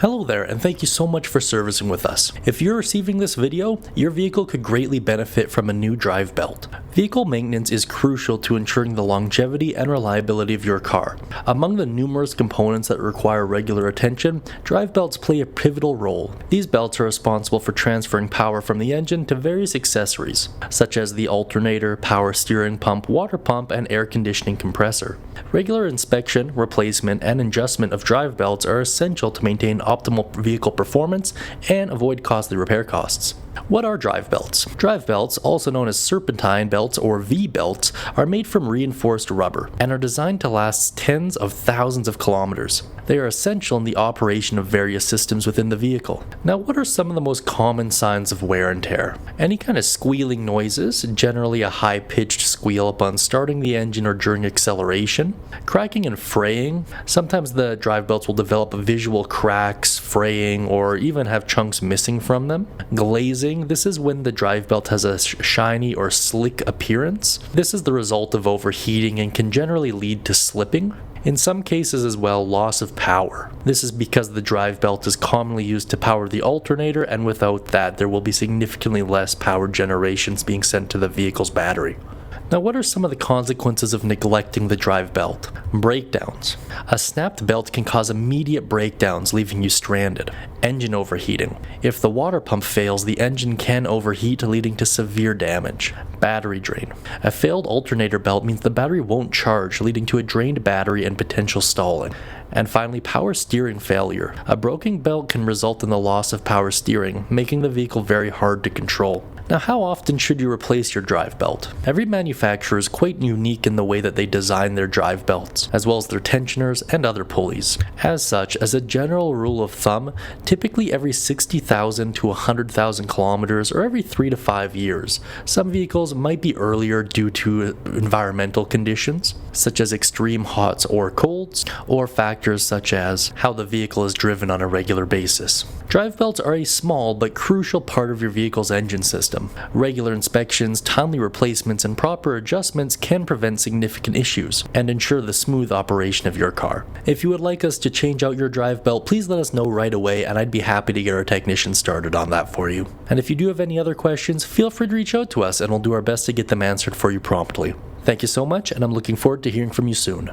Hello there, and thank you so much for servicing with us. If you're receiving this video, your vehicle could greatly benefit from a new drive belt. Vehicle maintenance is crucial to ensuring the longevity and reliability of your car. Among the numerous components that require regular attention, drive belts play a pivotal role. These belts are responsible for transferring power from the engine to various accessories, such as the alternator, power steering pump, water pump, and air conditioning compressor. Regular inspection, replacement, and adjustment of drive belts are essential to maintain optimal vehicle performance and avoid costly repair costs. What are drive belts? Drive belts, also known as serpentine belts or V-belts, are made from reinforced rubber and are designed to last tens of thousands of kilometers. They are essential in the operation of various systems within the vehicle. Now, what are some of the most common signs of wear and tear? Any kind of squealing noises, generally a high-pitched squeal upon starting the engine or during acceleration, cracking and fraying. Sometimes the drive belts will develop visual cracks, fraying, or even have chunks missing from them. Glazing. This is when the drive belt has a shiny or slick appearance. This is the result of overheating and can generally lead to slipping. In some cases as well, loss of power. This is because the drive belt is commonly used to power the alternator, and without that there will be significantly less power generations being sent to the vehicle's battery. Now, what are some of the consequences of neglecting the drive belt? Breakdowns. A snapped belt can cause immediate breakdowns, leaving you stranded. Engine overheating. If the water pump fails, the engine can overheat, leading to severe damage. Battery drain. A failed alternator belt means the battery won't charge, leading to a drained battery and potential stalling. And finally, power steering failure. A broken belt can result in the loss of power steering, making the vehicle very hard to control. Now, how often should you replace your drive belt? Every manufacturer is quite unique in the way that they design their drive belts, as well as their tensioners and other pulleys. As such, as a general rule of thumb, typically every 60,000 to 100,000 kilometers or every 3 to 5 years. Some vehicles might be earlier due to environmental conditions, such as extreme hots or colds, or factors such as how the vehicle is driven on a regular basis. Drive belts are a small but crucial part of your vehicle's engine system. Regular inspections, timely replacements, and proper adjustments can prevent significant issues and ensure the smooth operation of your car. If you would like us to change out your drive belt, please let us know right away, and I'd be happy to get our technician started on that for you. And if you do have any other questions, feel free to reach out to us and we'll do our best to get them answered for you promptly. Thank you so much, and I'm looking forward to hearing from you soon.